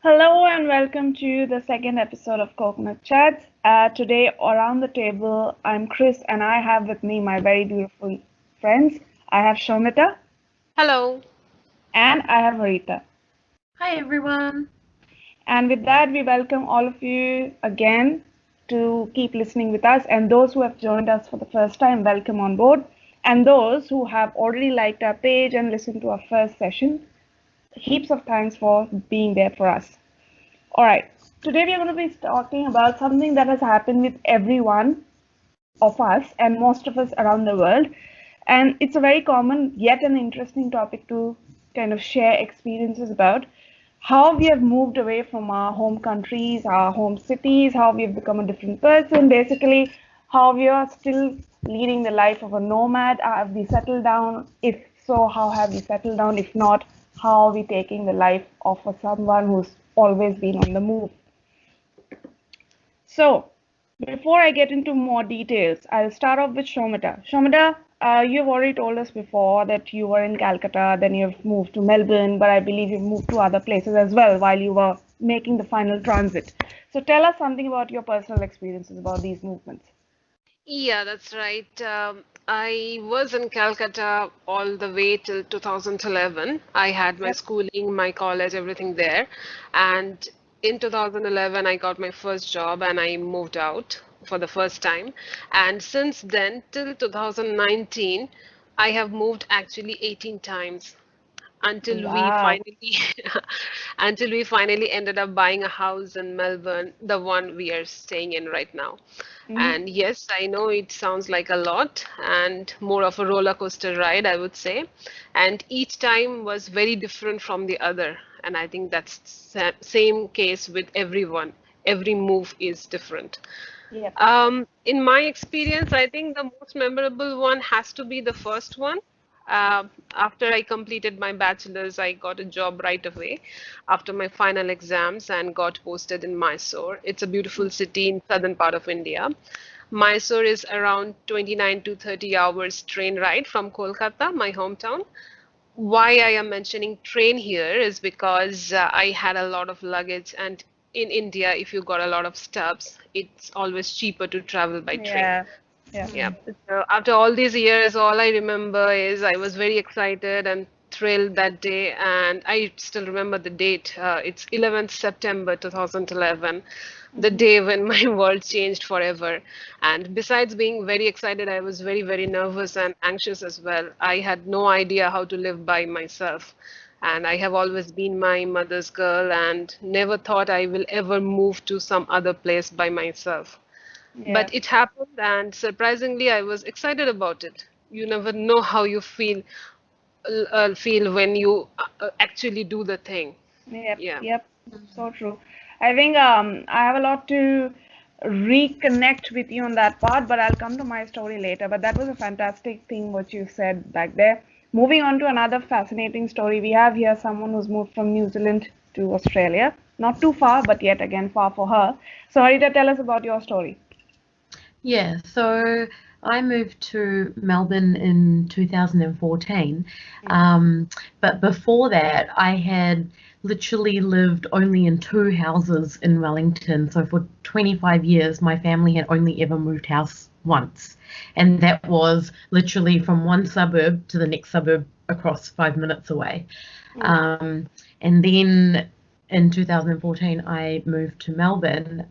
Hello and welcome to the second episode of Coconut Chats. Today, around the table, I'm Chris and I have with me my very beautiful friends. I have Shomita Hello. and I have Harita. Hi everyone. And with that, we welcome all of you again to keep listening with us. And those who have joined us for the first time, welcome on board. And those who have already liked our page and listened to our first session, heaps of thanks for being there for us. All right. Today we are going to be talking about something that has happened with everyone of us and most of us around the world. And it's a very common yet an interesting topic to kind of share experiences about how we have moved away from our home countries, our home cities, how we have become a different person, basically, how we are still leading the life of a nomad. Have we settled down? If so, how have we settled down? If not, how are we taking the life of someone who's always been on the move? So, before I get into more details, I'll start off with Shomita. Shomita, you've already told us before that you were in Calcutta, then you've moved to Melbourne, but I believe you've moved to other places as well while you were making the final transit. So, tell us something about your personal experiences about these movements. Yeah, that's right. I was in Calcutta all the way till 2011. I had my Yep. schooling, my college, everything there. And in 2011, I got my first job and I moved out for the first time. And since then, till 2019, I have moved actually 18 times. until we Wow. finally until we finally ended up buying a house in Melbourne, the one we are staying in right now. Mhm. And yes, I know it sounds like a lot and more of a roller coaster ride, I would say. And each time was very different from the other. And I think that's same case with everyone. Every move is different. Yep. In my experience, I think the most memorable one has to be the first one. After I completed my bachelor's, I got a job right away after my final exams and got posted in Mysore. It's a beautiful city in southern part of India. Mysore is around 29 to 30 hours train ride from Kolkata, my hometown. Why I am mentioning train here is because I had a lot of luggage, and in India, if you got a lot of stuffs, it's always cheaper to travel by train. Yeah. Yeah. Yeah. So after all these years, all I remember is I was very excited and thrilled that day, and I still remember the date. It's 11th September 2011, the Mhm. day when my world changed forever. And besides being very excited, I was very, very nervous and anxious as well. I had no idea how to live by myself. And I have always been my mother's girl and never thought I will ever move to some other place by myself. Yeah. But it happened, and surprisingly, I was excited about it. You never know how you feel when you actually do the thing. Yep, Yeah. yep, so true. I think I have a lot to reconnect with you on that part, but I'll come to my story later. But that was a fantastic thing what you said back there. Moving on to another fascinating story, we have here someone who's moved from New Zealand to Australia. Not too far, but yet again far for her. So, Harita, tell us about your story. Yeah, so I moved to Melbourne in 2014. But before that, I had literally lived only in two houses in Wellington. So for 25 years, my family had only ever moved house once. And that was literally from one suburb to the next suburb across 5 minutes away. Mm. Um, and then in 2014, I moved to Melbourne.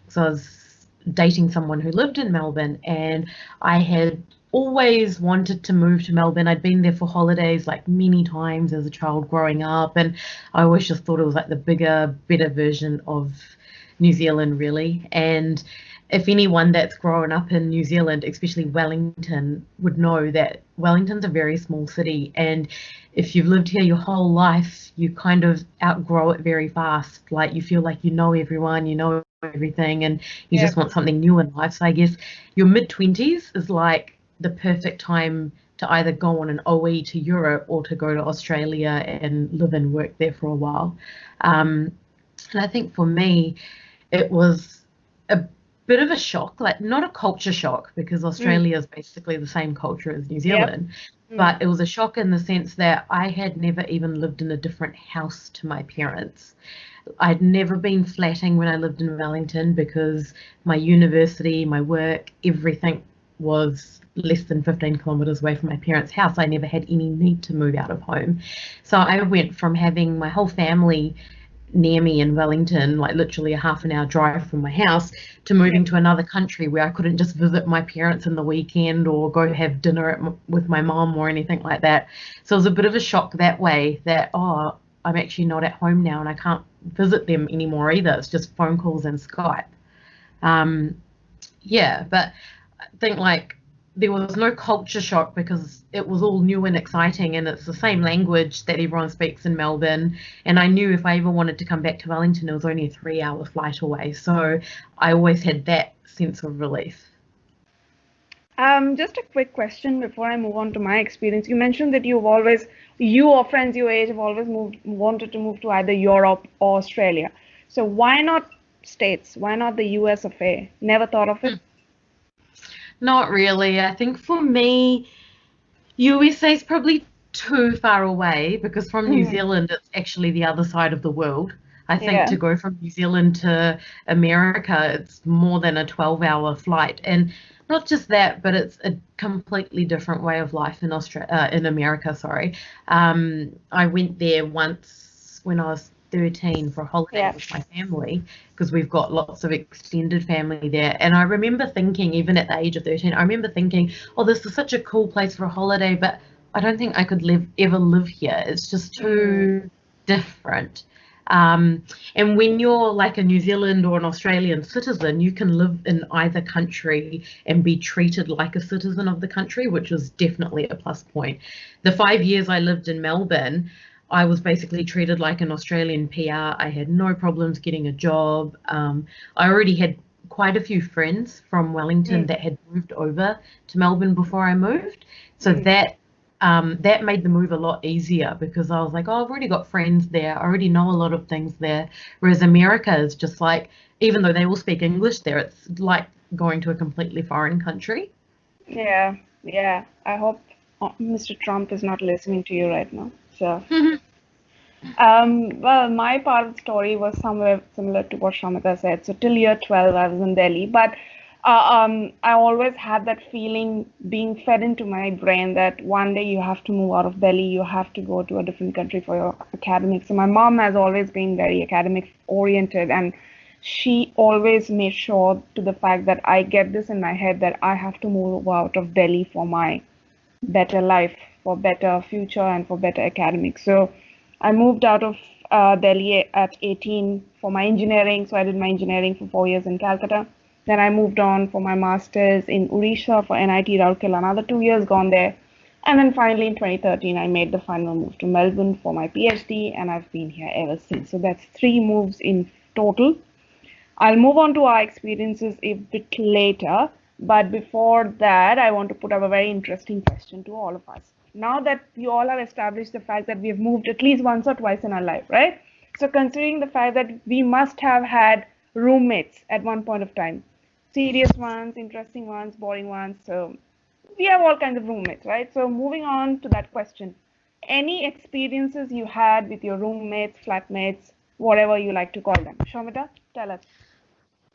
So I was dating someone who lived in Melbourne, and I had always wanted to move to Melbourne. I'd been there for holidays like many times as a child growing up, and I always just thought it was like the bigger, better version of New Zealand, really. And if anyone that's grown up in New Zealand, especially Wellington, would know that Wellington's a very small city, and if you've lived here your whole life, you kind of outgrow it very fast. Like you feel like you know everyone, you know everything, and you Yep. just want something new in life. So I guess your mid-20s is like the perfect time to either go on an OE to Europe or to go to Australia and live and work there for a while. And I think for me, it was a bit of a shock, like not a culture shock because Mm. Australia is basically the same culture as New Yep. Zealand, Mm. but it was a shock in the sense that I had never even lived in a different house to my parents. I'd never been flatting when I lived in Wellington because my university, my work, everything was less than 15 kilometres away from my parents' house. I never had any need to move out of home. So I went from having my whole family near me in Wellington, like literally a half an hour drive from my house, to moving to another country where I couldn't just visit my parents in the weekend or go have dinner with my mom or anything like that. So it was a bit of a shock that way that, oh, I'm actually not at home now and I can't visit them anymore either. It's just phone calls and Skype. Yeah, but I think like there was no culture shock because it was all new and exciting, and it's the same language that everyone speaks in Melbourne. And I knew if I ever wanted to come back to Wellington, it was only a 3-hour flight away. So I always had that sense of relief. Just a quick question before I move on to my experience. You mentioned that you or friends your age have always wanted to move to either Europe or Australia. So why not States? Why not the US of A? Never thought of it? Not really. I think for me, USA is probably too far away because from New Zealand, it's actually the other side of the world. I think to go from New Zealand to America, it's more than a 12-hour flight. And not just that, but it's a completely different way of life in America, sorry. I went there once when I was 13 for a holiday with my family because we've got lots of extended family there. And I remember thinking, even at the age of 13, I remember thinking, oh, this is such a cool place for a holiday, but I don't think I could ever live here. It's just too different. And when you're like a New Zealand or an Australian citizen, you can live in either country and be treated like a citizen of the country, which was definitely a plus point. The 5 years I lived in Melbourne, I was basically treated like an Australian PR. I had no problems getting a job. I already had quite a few friends from Wellington that had moved over to Melbourne before I moved. So that made the move a lot easier because I was like, oh, I've already got friends there. I already know a lot of things there. Whereas America is just like, even though they all speak English there, it's like going to a completely foreign country. Yeah. I hope Mr. Trump is not listening to you right now. So, well, my part of the story was somewhere similar to what Shomita said. So till year 12, I was in Delhi, but I always had that feeling being fed into my brain that one day you have to move out of Delhi, you have to go to a different country for your academics. So my mom has always been very academic oriented, and she always made sure to the fact that I get this in my head that I have to move out of Delhi for my better life, for better future, and for better academics. So I moved out of Delhi at 18 for my engineering. So I did my engineering for 4 years in Calcutta. Then I moved on for my master's in Odisha for NIT Rourkela, another 2 years gone there. And then finally in 2013, I made the final move to Melbourne for my PhD, and I've been here ever since. So that's 3 moves in total. I'll move on to our experiences a bit later. But before that, I want to put up a very interesting question to all of us. Now that we all have established the fact that we have moved at least once or twice in our life, right? So considering the fact that we must have had roommates at one point of time, serious ones, interesting ones, boring ones. So we have all kinds of roommates, right? So moving on to that question, any experiences you had with your roommates, flatmates, whatever you like to call them? Shomita, tell us.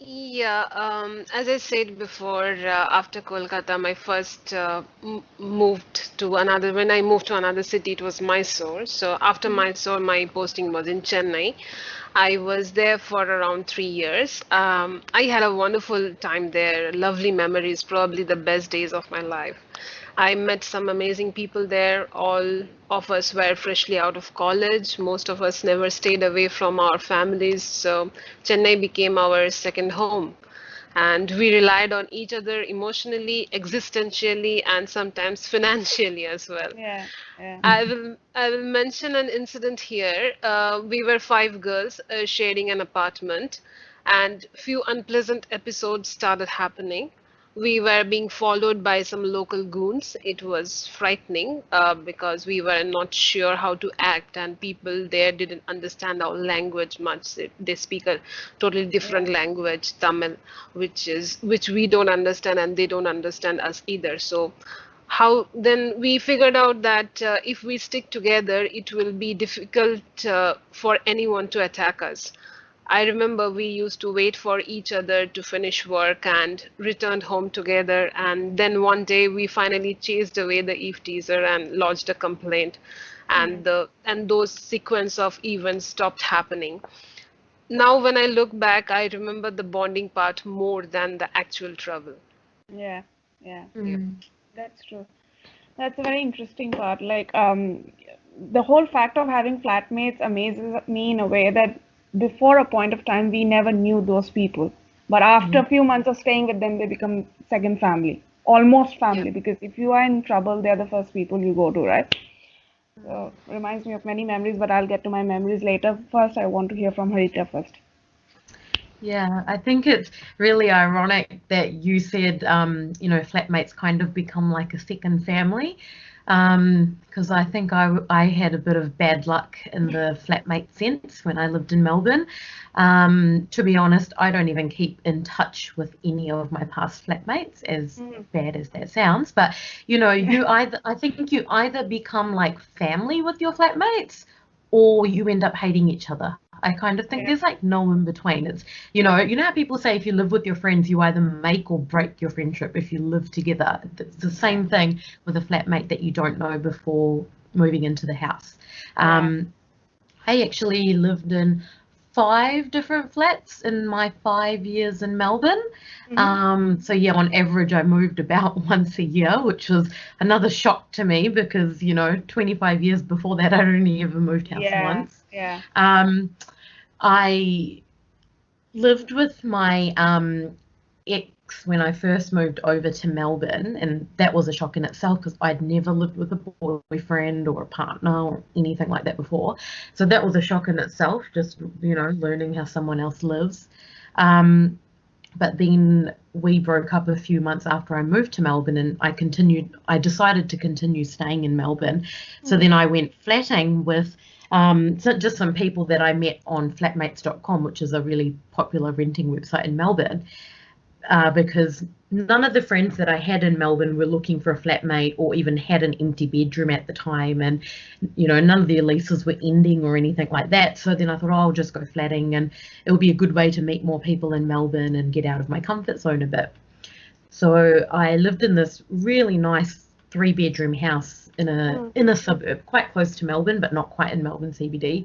Yeah, as I said before, after Kolkata, my first when I moved to another city, it was Mysore. So after Mysore, my posting was in Chennai. I was there for around 3 years. I had a wonderful time there, lovely memories, probably the best days of my life. I met some amazing people there. All of us were freshly out of college. Most of us never stayed away from our families. So Chennai became our second home. And we relied on each other emotionally, existentially, and sometimes financially as well. Yeah, yeah. I will mention an incident here. We were 5 girls sharing an apartment, and few unpleasant episodes started happening. We were being followed by some local goons. It was frightening because we were not sure how to act, and people there didn't understand our language much. They speak a totally different language, Tamil, which we don't understand, and they don't understand us either. So how then we figured out that if we stick together, it will be difficult for anyone to attack us. I remember we used to wait for each other to finish work and returned home together. And then one day we finally chased away the eve teaser and lodged a complaint. And those sequence of events stopped happening. Now, when I look back, I remember the bonding part more than the actual trouble. Yeah, yeah, Yep. that's true. That's a very interesting part. Like, the whole fact of having flatmates amazes me in a way that before a point of time, we never knew those people. But after a few months of staying with them, they become second family, almost Yeah. family, because if you are in trouble, they're the first people you go to, right? So, reminds me of many memories, but I'll get to my memories later. First, I want to hear from Harita first. Yeah, I think it's really ironic that you said, flatmates kind of become like a second family, because I think I had a bit of bad luck in the flatmate sense when I lived in Melbourne. To be honest, I don't even keep in touch with any of my past flatmates, as bad as that sounds. But, I think you either become like family with your flatmates or you end up hating each other. I kind of think Yeah. there's like no in between. It's, how people say if you live with your friends, you either make or break your friendship if you live together. It's the same thing with a flatmate that you don't know before moving into the house. I actually lived in 5 different flats in my 5 years in Melbourne. So yeah, on average, I moved about once a year, which was another shock to me because, 25 years before that, I'd only ever moved house Yeah, once. yeah. I lived with my ex when I first moved over to Melbourne, and that was a shock in itself because I'd never lived with a boyfriend or a partner or anything like that before. So that was a shock in itself, just, learning how someone else lives. But then we broke up a few months after I moved to Melbourne, and I decided to continue staying in Melbourne. So then I went flatting with just some people that I met on flatmates.com, which is a really popular renting website in Melbourne, because none of the friends that I had in Melbourne were looking for a flatmate or even had an empty bedroom at the time. And, none of their leases were ending or anything like that. So then I thought, I'll just go flatting and it'll be a good way to meet more people in Melbourne and get out of my comfort zone a bit. So I lived in this really nice 3-bedroom house in a suburb, quite close to Melbourne, but not quite in Melbourne CBD.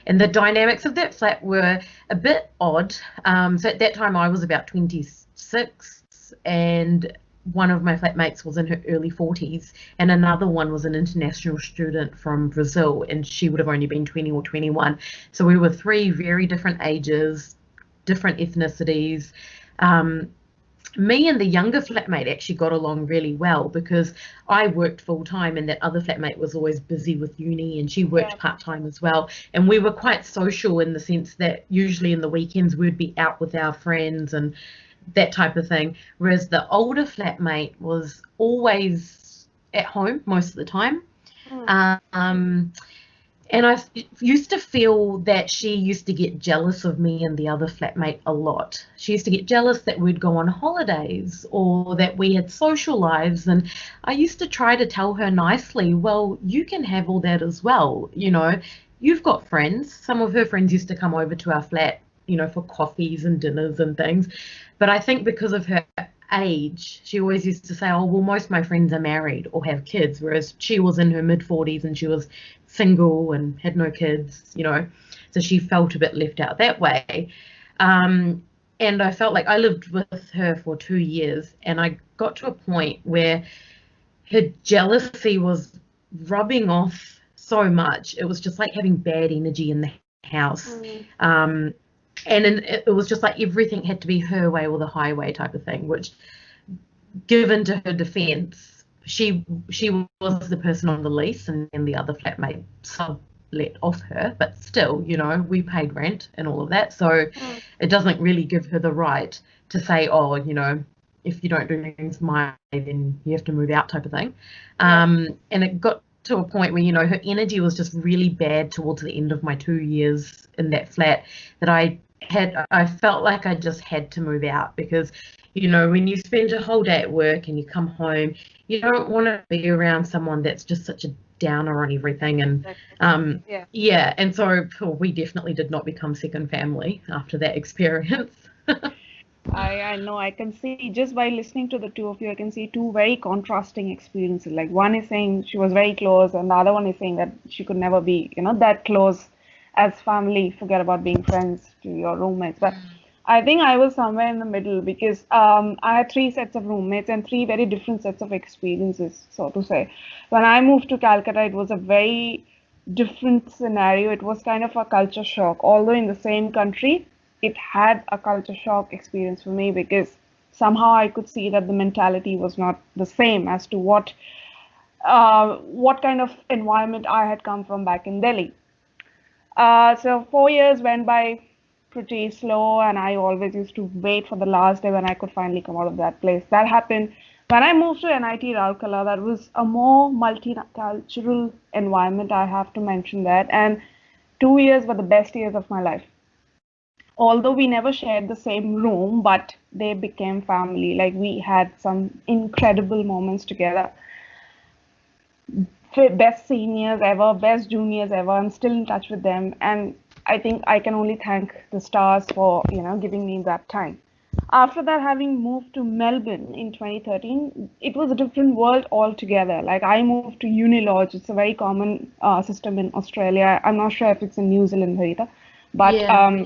And the dynamics of that flat were a bit odd. So at that time I was about 26, and one of my flatmates was in her early 40s, and another one was an international student from Brazil, and she would have only been 20 or 21. So we were 3 very different ages, different ethnicities. Me and the younger flatmate actually got along really well because I worked full time and that other flatmate was always busy with uni, and she worked part time as well. And we were quite social in the sense that usually in the weekends we'd be out with our friends and that type of thing. Whereas the older flatmate was always at home most of the time. And I used to feel that she used to get jealous of me and the other flatmate a lot. She used to get jealous that we'd go on holidays or that we had social lives. And I used to try to tell her nicely, well, you can have all that as well. You've got friends. Some of her friends used to come over to our flat, for coffees and dinners and things. But I think because of her age, she always used to say, oh, well, most of my friends are married or have kids, whereas she was in her mid-40s and she was single and had no kids, so she felt a bit left out that way. And I felt like I lived with her for 2 years, and I got to a point where her jealousy was rubbing off so much. It was just like having bad energy in the house. And it was just like everything had to be her way or the highway type of thing, which, given to her defense, she was the person on the lease and the other flatmate sublet off her, but still, we paid rent and all of that. So it doesn't really give her the right to say, oh, if you don't do things my way, then you have to move out type of thing. And it got to a point where, her energy was just really bad towards the end of my 2 years in that flat that I felt like I just had to move out because, You know, when you spend a whole day at work and you come home, you don't want to be around someone that's just such a downer on everything. And Yeah. yeah, and so we definitely did not become second family after that experience. I know, I can see just by listening to the two of you, I can see two very contrasting experiences. Like one is saying she was very close, and the other one is saying that she could never be, that close as family. Forget about being friends to your roommates. But I think I was somewhere in the middle because I had three sets of roommates and three very different sets of experiences, so to say. When I moved to Calcutta, it was a very different scenario. It was kind of a culture shock, although in the same country it had a culture shock experience for me because somehow I could see that the mentality was not the same as to what kind of environment I had come from back in Delhi. So 4 years went by pretty slow, and I always used to wait for the last day when I could finally come out of that place. That happened when I moved to NIT Raurkela. That was a more multicultural environment, I have to mention that. And 2 years were the best years of my life. Although we never shared the same room, but they became family. Like we had some incredible moments together. Best seniors ever, best juniors ever. I'm still in touch with them, and I think I can only thank the stars for giving me that time. After that, having moved to Melbourne in 2013, it was a different world altogether. Like I moved to Unilodge. It's a very common system in Australia. I'm not sure if it's in New Zealand, Harita, but Yeah.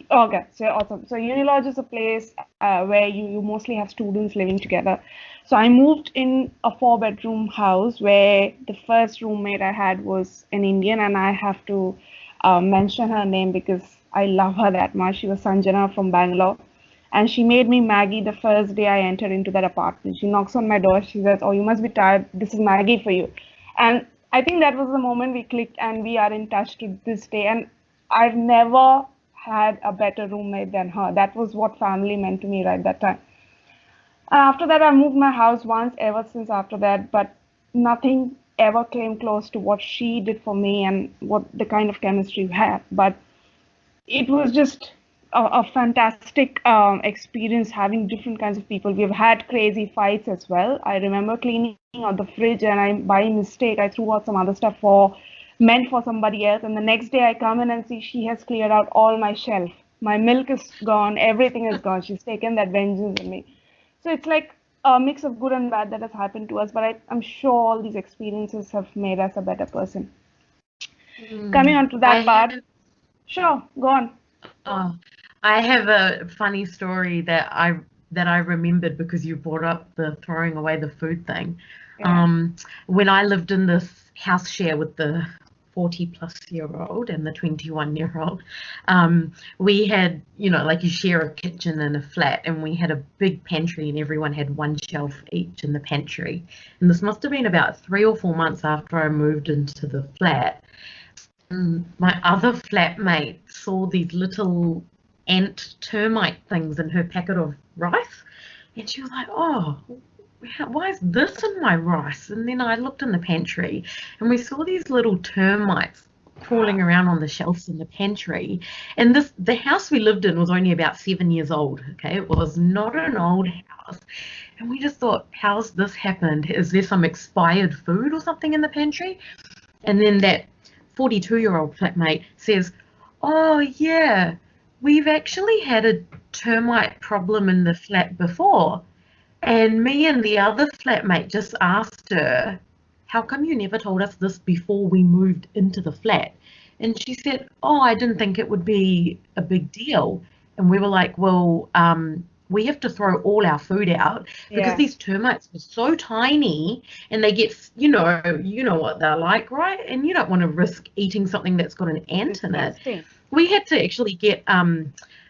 Okay, so awesome. So Unilodge is a place where you mostly have students living together. So I moved in a four-bedroom house where the first roommate I had was an Indian, and I have to mention her name because I love her that much. She was Sanjana from Bangalore, and she made me Maggie the first day I entered into that apartment. She knocks on my door. She says, "Oh, you must be tired. This is Maggie for you." And I think that was the moment we clicked, and we are in touch to this day. And I've never had a better roommate than her. That was what family meant to me right that time. And after that, I moved my house once ever since after that, but nothing ever came close to what she did for me and what the kind of chemistry we had. But it was just a fantastic experience having different kinds of people. We've had crazy fights as well. I remember cleaning out the fridge, and by mistake I threw out some other stuff meant for somebody else, and the next day I come in and see she has cleared out all my shelf. My milk is gone, everything is gone. She's taken that vengeance on me. So it's like a mix of good and bad that has happened to us, but I'm sure all these experiences have made us a better person. Coming on to that part. Sure, go on. Oh, I have a funny story that I remembered because you brought up the throwing away the food thing. Yeah. When I lived in this house share with the 40-plus-year-old and the 21-year-old, we had, like you share a kitchen and a flat, and we had a big pantry, and everyone had one shelf each in the pantry. And this must have been about 3 or 4 months after I moved into the flat. My other flatmate saw these little ant termite things in her packet of rice, and she was like, "Oh, why is this in my rice?" And then I looked in the pantry, and we saw these little termites crawling around on the shelves in the pantry. And the house we lived in was only about 7 years old. Okay, it was not an old house, and we just thought, "How's this happened? Is there some expired food or something in the pantry?" And then that 42-year-old flatmate says, "Oh yeah, we've actually had a termite problem in the flat before." And me and the other flatmate just asked her, "How come you never told us this before we moved into the flat?" And she said, "Oh, I didn't think it would be a big deal." And we were like, "Well, we have to throw all our food out because these termites are so tiny, and they get, you know what they're like, right? And you don't want to risk eating something that's got an ant in it." We had to actually get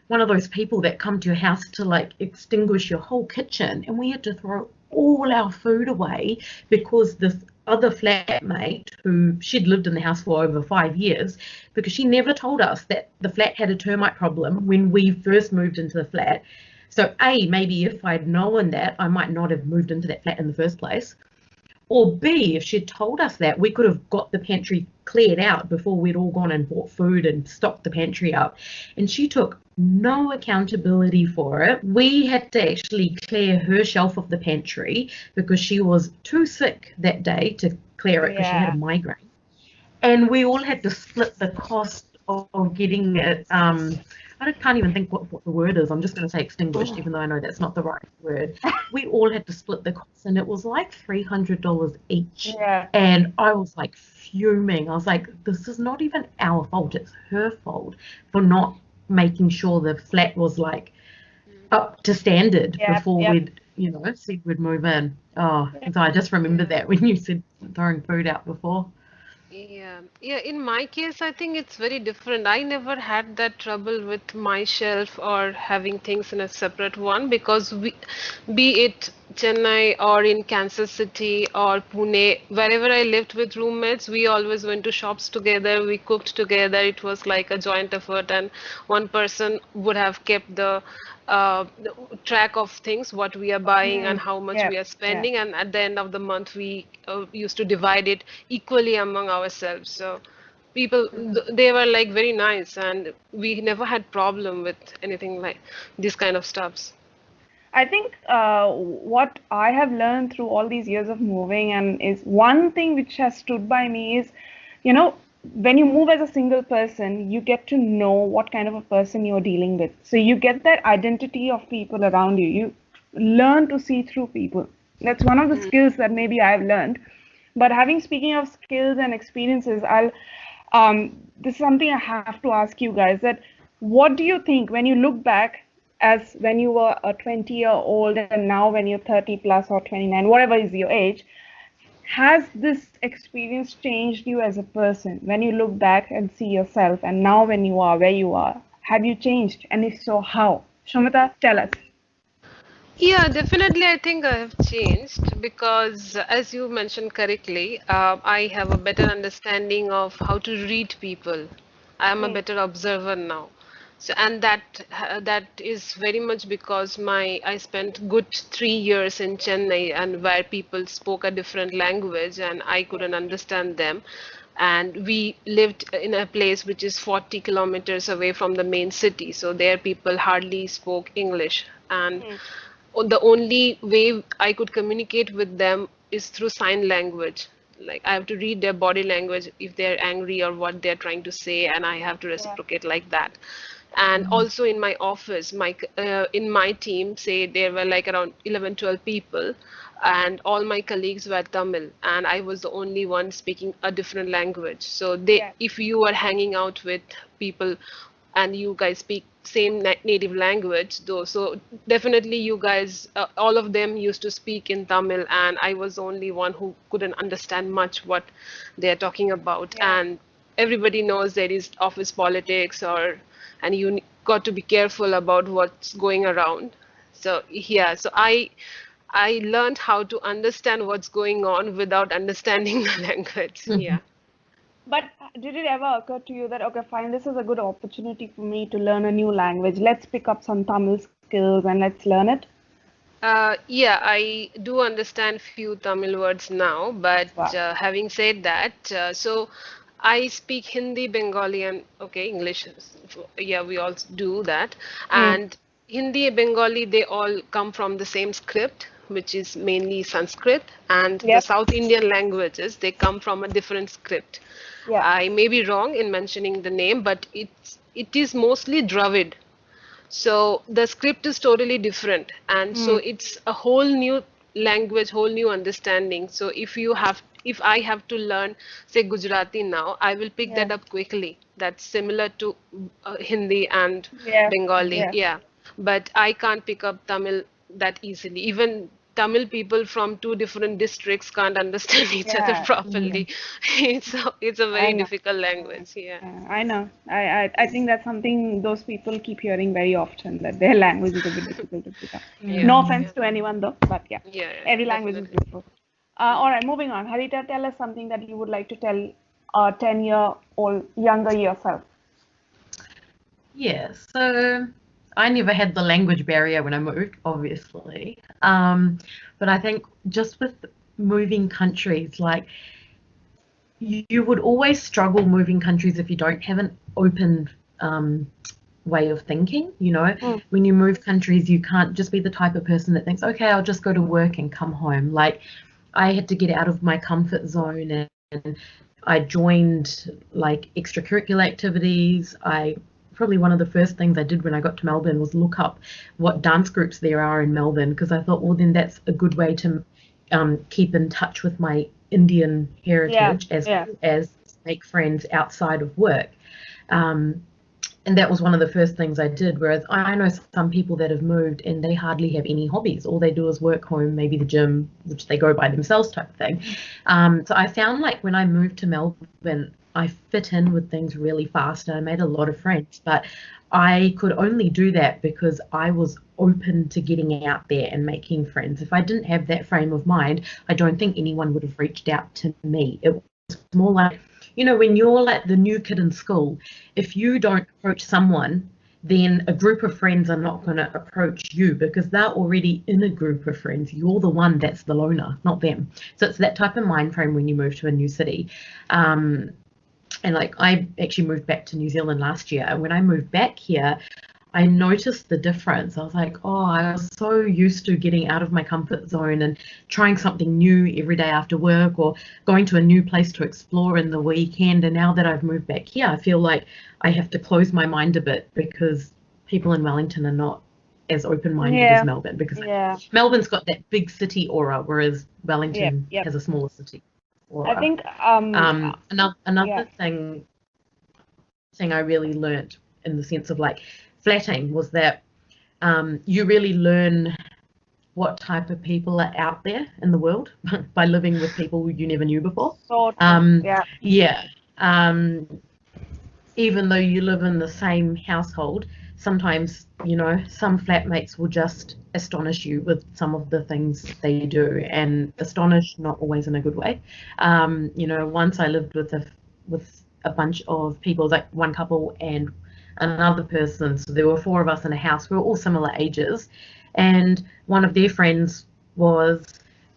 one of those people that come to your house to like extinguish your whole kitchen, and we had to throw all our food away because this other flatmate, who she'd lived in the house for over 5 years, because she never told us that the flat had a termite problem when we first moved into the flat. So maybe if I'd known that, I might not have moved into that flat in the first place. Or B, if she'd told us that, we could have got the pantry cleared out before we'd all gone and bought food and stocked the pantry up. And she took no accountability for it. We had to actually clear her shelf of the pantry because she was too sick that day to clear it because she had a migraine. And we all had to split the cost of getting it. I can't even think what the word is. I'm just going to say extinguished, even though I know that's not the right word. We all had to split the cost, and it was like $300 each. Yeah. And I was like fuming. I was like, this is not even our fault. It's her fault for not making sure the flat was like up to standard before we'd, said we'd move in. Oh, so I just remember that when you said throwing food out before. Yeah. In my case, I think it's very different. I never had that trouble with my shelf or having things in a separate one because be it Chennai or in Kansas City or Pune, wherever I lived with roommates, we always went to shops together. We cooked together. It was like a joint effort, and one person would have kept the track of things, what we are buying and how much we are spending, and at the end of the month we used to divide it equally among ourselves. So people they were like very nice, and we never had problem with anything like this kind of stuffs. I think what I have learned through all these years of moving and is one thing which has stood by me is, when you move as a single person, you get to know what kind of a person you're dealing with. So you get that identity of people around you. You learn to see through people. That's one of the skills that maybe I've learned. But speaking of skills and experiences, this is something I have to ask you guys, that what do you think when you look back as when you were a 20-year-old and now when you're 30 plus or 29, whatever is your age, has this experience changed you as a person? When you look back and see yourself and now when you are where you are, have you changed? And if so, how? Shomita, tell us. Yeah, definitely. I think I have changed because, as you mentioned correctly, I have a better understanding of how to read people. I am a better observer now. So, and that is very much because I spent good 3 years in Chennai, and where people spoke a different language and I couldn't understand them. And we lived in a place which is 40 kilometers away from the main city, so there people hardly spoke English, and the only way I could communicate with them is through sign language. Like I have to read their body language if they're angry or what they're trying to say, and I have to reciprocate like that. And also in my office, in my team, say there were like around 11, 12 people, and all my colleagues were Tamil, and I was the only one speaking a different language. So if you are hanging out with people and you guys speak same native language though, so definitely you guys all of them used to speak in Tamil, and I was the only one who couldn't understand much what they're talking about. And everybody knows there is office politics, and you got to be careful about what's going around. So so I learned how to understand what's going on without understanding the language. But did it ever occur to you that, okay, fine, this is a good opportunity for me to learn a new language. Let's pick up some Tamil skills and let's learn it? I do understand few Tamil words now, but having said that, so I speak Hindi, Bengali, and English. Yeah, we all do that. And Hindi and Bengali, they all come from the same script, which is mainly Sanskrit, and the South Indian languages, they come from a different script. I may be wrong in mentioning the name, but it is mostly Dravid. So the script is totally different, and so it's a whole new language, whole new understanding. So if I have to learn, say, Gujarati now, I will pick that up quickly. That's similar to Hindi and Bengali. But I can't pick up Tamil that easily. Even Tamil people from two different districts can't understand each other properly. It's a very difficult language. I know. I think that's something those people keep hearing very often, that their language is a bit difficult to pick up. No offense to anyone though, but every language is beautiful. All right, moving on. Harita, tell us something that you would like to tell a 10-year-old younger yourself. Yeah, so I never had the language barrier when I moved, obviously. But I think just with moving countries, like you would always struggle moving countries if you don't have an open way of thinking. When you move countries, you can't just be the type of person that thinks, okay, I'll just go to work and come home. Like, I had to get out of my comfort zone, and I joined like extracurricular activities. Probably one of the first things I did when I got to Melbourne was look up what dance groups there are in Melbourne, because I thought, well, then that's a good way to keep in touch with my Indian heritage, as well as make friends outside of work. And that was one of the first things I did, whereas I know some people that have moved and they hardly have any hobbies. All they do is work, home, maybe the gym, which they go by themselves type of thing. So I found like when I moved to Melbourne, I fit in with things really fast and I made a lot of friends. But I could only do that because I was open to getting out there and making friends. If I didn't have that frame of mind, I don't think anyone would have reached out to me. It was more like, when you're like the new kid in school, if you don't approach someone, then a group of friends are not going to approach you because they're already in a group of friends. You're the one that's the loner, not them. So it's that type of mind frame when you move to a new city. And like, I actually moved back to New Zealand last year, and when I moved back here, I noticed the difference. I was like, oh, I was so used to getting out of my comfort zone and trying something new every day after work, or going to a new place to explore in the weekend. And now that I've moved back here, I feel like I have to close my mind a bit because people in Wellington are not as open-minded as Melbourne, because Melbourne's got that big city aura, whereas Wellington has a smaller city aura. I think another thing I really learnt in the sense of like flatting was that you really learn what type of people are out there in the world by living with people you never knew before. So even though you live in the same household, sometimes some flatmates will just astonish you with some of the things they do, and astonish not always in a good way. Once I lived with a bunch of people, like one couple and another person, so there were 4 of us in a house. We were all similar ages, and one of their friends was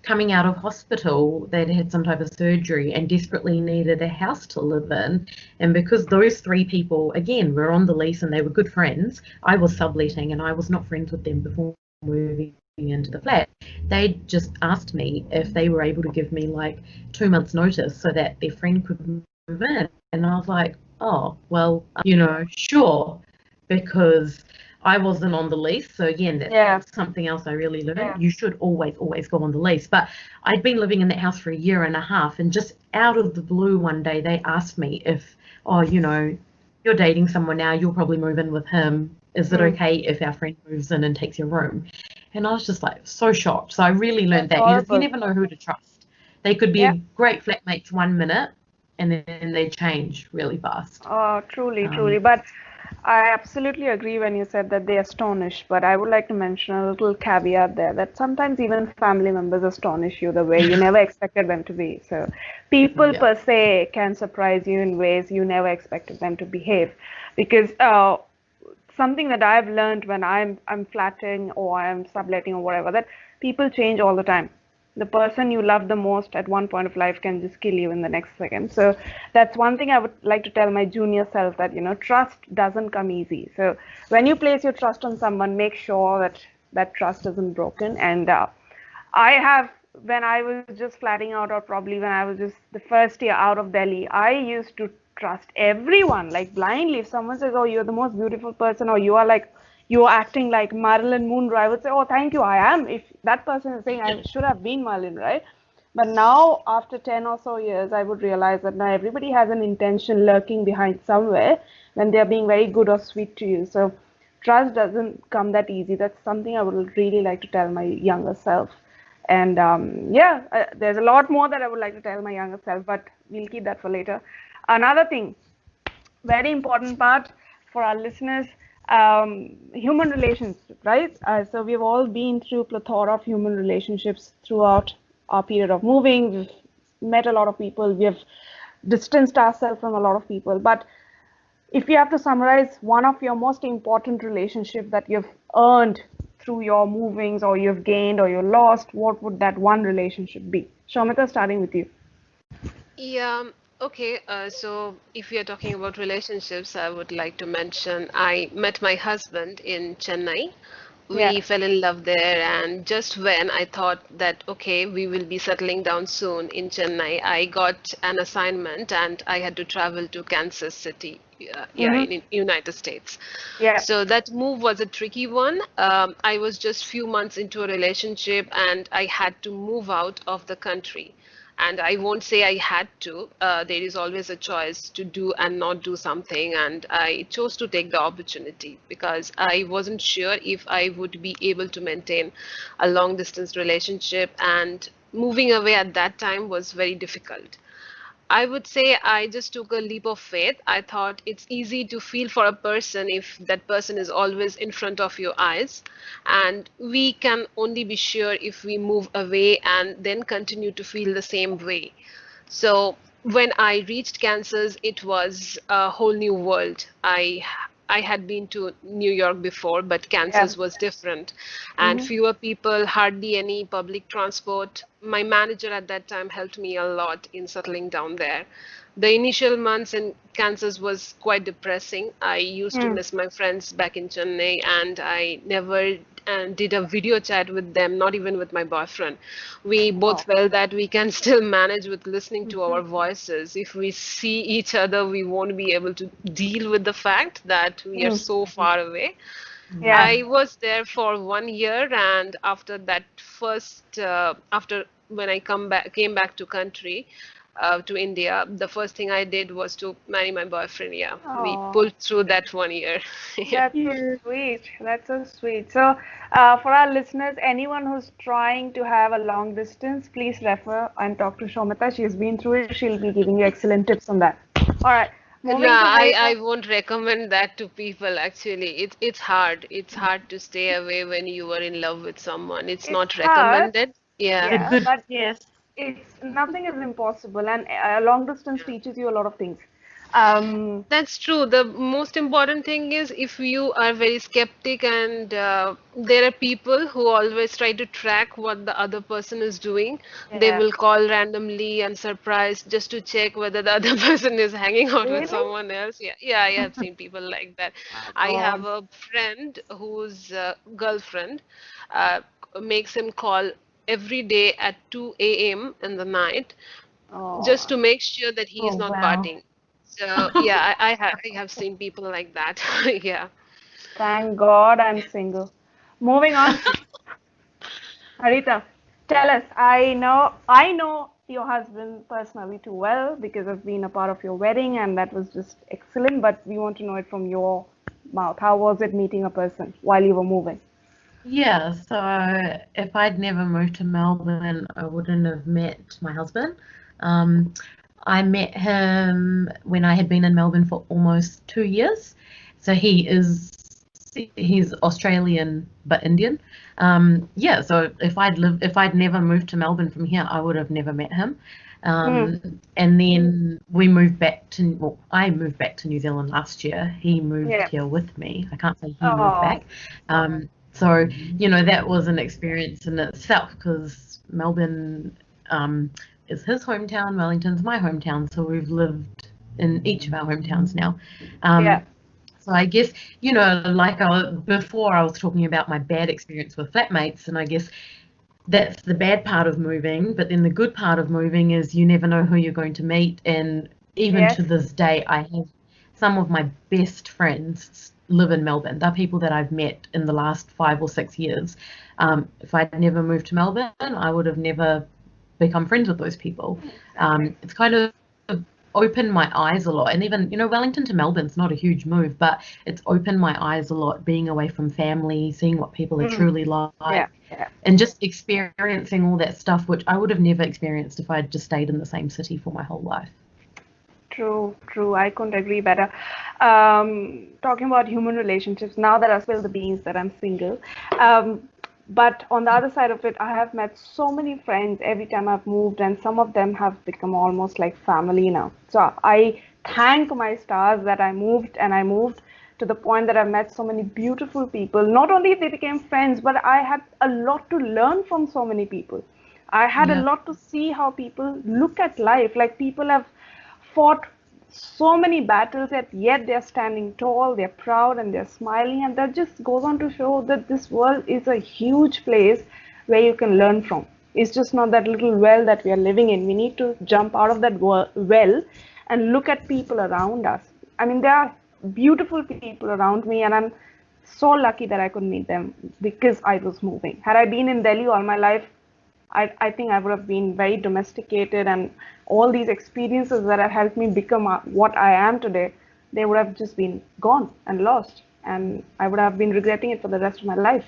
coming out of hospital. They'd had some type of surgery and desperately needed a house to live in, and because those 3 people again were on the lease and they were good friends, I was subletting and I was not friends with them before moving into the flat. They just asked me if they were able to give me like 2 months notice so that their friend could move in, and I was like, oh, well, sure, because I wasn't on the lease. So again, that's something else I really learned. You should always go on the lease. But I'd been living in that house for a year and a half, and just out of the blue one day, they asked me if, you're dating someone now, you'll probably move in with him. Is it okay if our friend moves in and takes your room? And I was just like so shocked. So I really learned that you never know who to trust. They could be great flatmates 1 minute, and then they change really fast. Oh, truly. But I absolutely agree when you said that they astonish. But I would like to mention a little caveat there, that sometimes even family members astonish you the way you never expected them to be. So people per se can surprise you in ways you never expected them to behave. Because something that I've learned when I'm flatting or I'm subletting or whatever, that people change all the time. The person you love the most at one point of life can just kill you in the next second. So that's one thing I would like to tell my junior self, that trust doesn't come easy. So when you place your trust on someone, make sure that that trust isn't broken. And when I was just flatting out, or probably when I was just the first year out of Delhi, I used to trust everyone like blindly. If someone says, oh, you're the most beautiful person, or you're acting like Marilyn Monroe, I would say, oh, thank you, I am. If that person is saying I should have been Marilyn, right? But now, after 10 or so years, I would realize that now everybody has an intention lurking behind somewhere when they're being very good or sweet to you. So trust doesn't come that easy. That's something I would really like to tell my younger self. And there's a lot more that I would like to tell my younger self, but we'll keep that for later. Another thing, very important part for our listeners, human relations, right? So we've all been through a plethora of human relationships throughout our period of moving. We've met a lot of people. We have distanced ourselves from a lot of people. But if you have to summarize one of your most important relationships that you've earned through your movings, or you've gained, or you've lost, what would that one relationship be? Shomita, starting with you. Yeah. Okay, so if we are talking about relationships, I would like to mention I met my husband in Chennai. Yeah. We fell in love there, and just when I thought that, okay, we will be settling down soon in Chennai, I got an assignment and I had to travel to Kansas City, yeah, Mm-hmm. in United States. Yeah. So that move was a tricky one. I was just few months into a relationship and I had to move out of the country. And I won't say I had to. There is always a choice to do and not do something. And I chose to take the opportunity because I wasn't sure if I would be able to maintain a long distance relationship. And moving away at that time was very difficult. I would say I just took a leap of faith. I thought it's easy to feel for a person if that person is always in front of your eyes. And we can only be sure if we move away and then continue to feel the same way. So when I reached Kansas, it was a whole new world. I had been to New York before, but Yeah. Kansas was different, and Mm-hmm. fewer people, hardly any public transport. My manager at that time helped me a lot in settling down there. The initial months in Kansas was quite depressing. I used to Mm. miss my friends back in Chennai, and I never did a video chat with them, not even with my boyfriend. We both Oh. felt that we can still manage with listening to our voices. If we see each other, we won't be able to deal with the fact that we are Mm. so far away. Yeah. I was there for 1 year, and after that after when I came back to country, to India, the first thing I did was to marry my boyfriend. Yeah, we Oh. pulled through that 1 year. Yeah. That's so Yeah. sweet. That's so sweet. So, for our listeners, anyone who's trying to have a long distance, please refer and talk to Shomita. She's been through it. She'll be giving you excellent tips on that. All right, No, moving to I Harita. won't recommend that to people actually. It's hard. It's hard to stay away when you are in love with someone. It's It's not hard, recommended. Yeah. A yeah, good but yes. it's nothing is impossible, and long distance teaches you a lot of things. That's true. The most important thing is if you are very skeptic and there are people who always try to track what the other person is doing, they Yeah. will call randomly and surprise just to check whether the other person is hanging out with Really? someone else. Yeah, yeah, I have seen people like that. My I have God. a friend whose girlfriend uh, makes him call every day at 2 a.m. in the night just Oh, to make sure that he is Oh not wow. partying. So yeah, I have seen people like that. Yeah. thank God I'm single. Moving on. Harita, tell us. I know your husband personally too well because I've been a part of your wedding and that was just excellent, but we want to know it from your mouth. How was it meeting a person while you were moving? Yeah, so if I'd never moved to Melbourne, I wouldn't have met my husband. Um, I met him when I had been in Melbourne for almost 2 years. So he's Australian but Indian. Yeah, so if I'd never moved to Melbourne from here, I would have never met him. Mm, And then I moved back to New Zealand last year. He moved yeah. here with me. I can't say he moved Oh, back. So, that was an experience in itself because Melbourne is his hometown, Wellington's my hometown, so we've lived in each of our hometowns now. yeah. So I guess, before I was talking about my bad experience with flatmates, and I guess that's the bad part of moving, but then the good part of moving is you never know who you're going to meet. And even Yes. to this day, I have some of my best friends live in Melbourne. They're people that I've met in the last 5 or 6 years. If I'd never moved to Melbourne, I would have never become friends with those people. Exactly. It's kind of opened my eyes a lot. And even, Wellington to Melbourne's not a huge move, but it's opened my eyes a lot being away from family, seeing what people are Mm, truly yeah. like, Yeah. and just experiencing all that stuff, which I would have never experienced if I'd just stayed in the same city for my whole life. True, true. I couldn't agree better. Talking about human relationships, now that I've spilled the beans that I'm single. But on the other side of it, I have met so many friends every time I've moved, and some of them have become almost like family now. So I thank my stars that I moved and I moved to the point that I've met so many beautiful people. Not only they became friends, but I had a lot to learn from so many people. I had a Yeah. lot to see how people look at life. Like people have fought so many battles, yet they're standing tall, they're proud, and they're smiling. And that just goes on to show that this world is a huge place where you can learn from. It's just not that little well that we are living in. We need to jump out of that well and look at people around us. I mean, there are beautiful people around me, and I'm so lucky that I could meet them because I was moving. Had I been in Delhi all my life, I think I would have been very domesticated, and all these experiences that have helped me become what I am today, they would have just been gone and lost, and I would have been regretting it for the rest of my life.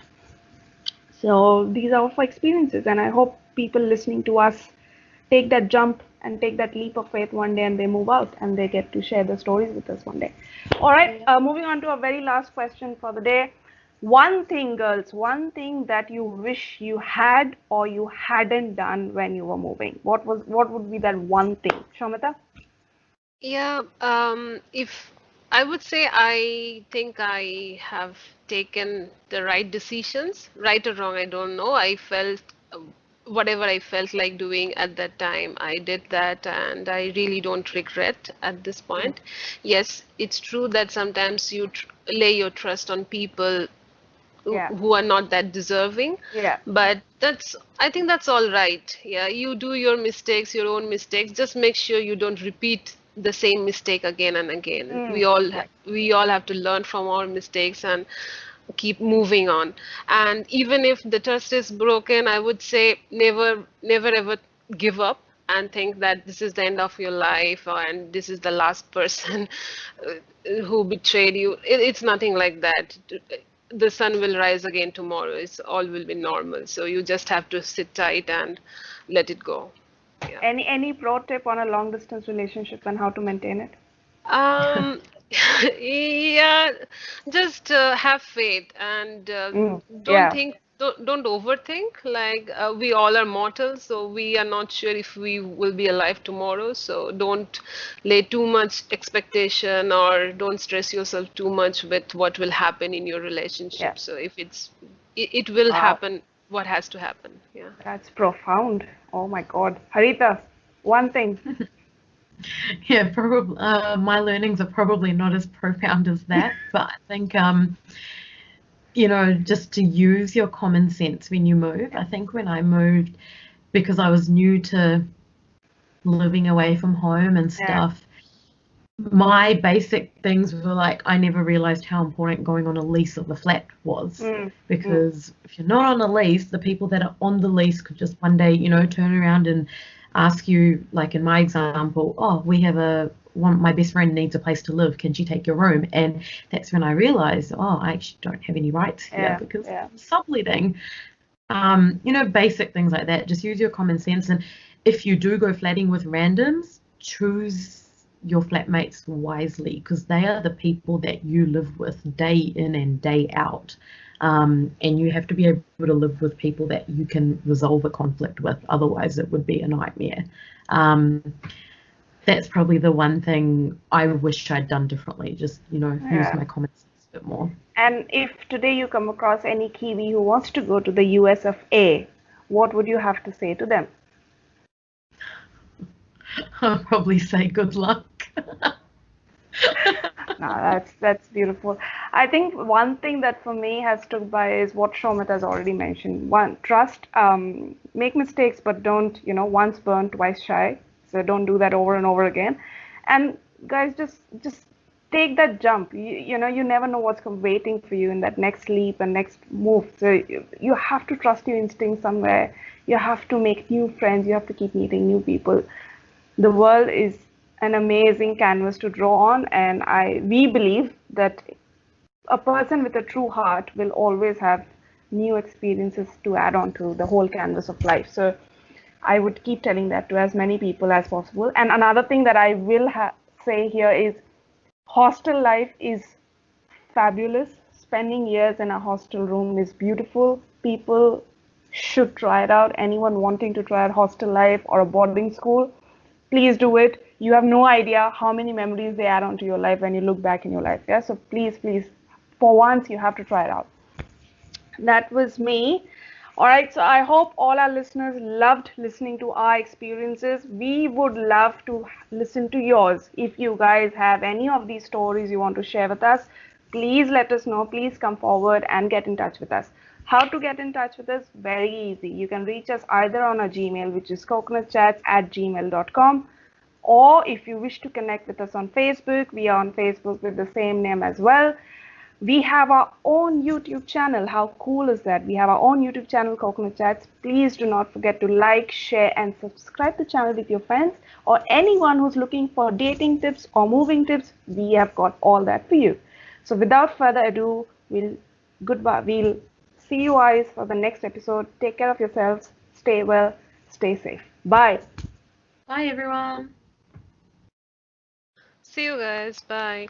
So these are all experiences, and I hope people listening to us take that jump and take that leap of faith one day, and they move out and they get to share the stories with us one day. All right, moving on to our very last question for the day. One thing, girls, one thing that you wish you had or you hadn't done when you were moving. What would be that one thing? Shomita? Yeah, if I would say I think I have taken the right decisions, right or wrong, I don't know. I felt whatever I felt like doing at that time, I did that, and I really don't regret at this point. Yes, it's true that sometimes you tr lay your trust on people Yeah. who are not that deserving, Yeah. but I think that's all right. Yeah, you do your mistakes, your own mistakes. Just make sure you don't repeat the same mistake again and again. Yeah. We all have to learn from our mistakes and keep moving on. And even if the trust is broken, I would say never ever give up and think that this is the end of your life, and this is the last person who betrayed you. It's nothing like that. The sun will rise again tomorrow. It's all will be normal. So you just have to sit tight and let it go. Yeah. Any pro tip on a long distance relationship and how to maintain it? Um, yeah, just have faith and Yeah. don't overthink. Like we all are mortal, so we are not sure if we will be alive tomorrow. So don't lay too much expectation or don't stress yourself too much with what will happen in your Yeah. relationship. So if it will Wow. happen, what has to happen. Yeah. That's profound. Oh my God. Harita, one thing. Yeah, probably my learnings are probably not as profound as that, but I think just to use your common sense when you move. I think when I moved, because I was new to living away from home and stuff, my basic things were like, I never realized how important going on a lease of the flat was. Because if you're not on a lease, the people that are on the lease could just one day, turn around and ask you, like in my example, oh, my best friend needs a place to live, can she take your room? And that's when I realized, oh, I actually don't have any rights here because I'm subletting. Basic things like that. Just use your common sense, and if you do go flatting with randoms, choose your flatmates wisely, because they are the people that you live with day in and day out. And you have to be able to live with people that you can resolve a conflict with, otherwise it would be a nightmare. That's probably the one thing I wish I'd done differently, just use my common sense a bit more. And if today you come across any Kiwi who wants to go to the US of A, what would you have to say to them? I'll probably say good luck. No, that's beautiful. I think one thing that for me has stood by is what Shomit has already mentioned. One, trust, make mistakes, but don't, once burned, twice shy. So don't do that over and over again. And guys, just take that jump. You never know what's waiting for you in that next leap and next move. So you have to trust your instincts somewhere. You have to make new friends. You have to keep meeting new people. The world is an amazing canvas to draw on, and we believe that a person with a true heart will always have new experiences to add on to the whole canvas of life. So I would keep telling that to as many people as possible. And another thing that I will say here is hostel life is fabulous. Spending years in a hostel room is beautiful. People should try it out. Anyone wanting to try out hostel life or a boarding school, please do it. You have no idea how many memories they add onto your life when you look back in your life. Yeah, so please, for once, you have to try it out. That was me. All right, so I hope all our listeners loved listening to our experiences. We would love to listen to yours. If you guys have any of these stories you want to share with us, please let us know. Please come forward and get in touch with us. How to get in touch with us? Very easy. You can reach us either on our Gmail, which is coconutchats@gmail.com, or if you wish to connect with us on Facebook, we are on Facebook with the same name as well. We have our own YouTube channel. How cool is that? We have our own YouTube channel, Coconut Chats. Please do not forget to like, share, and subscribe the channel with your friends or anyone who's looking for dating tips or moving tips. We have got all that for you. So without further ado, goodbye. We'll see you guys for the next episode. Take care of yourselves. Stay well. Stay safe. Bye. Bye, everyone. See you guys. Bye.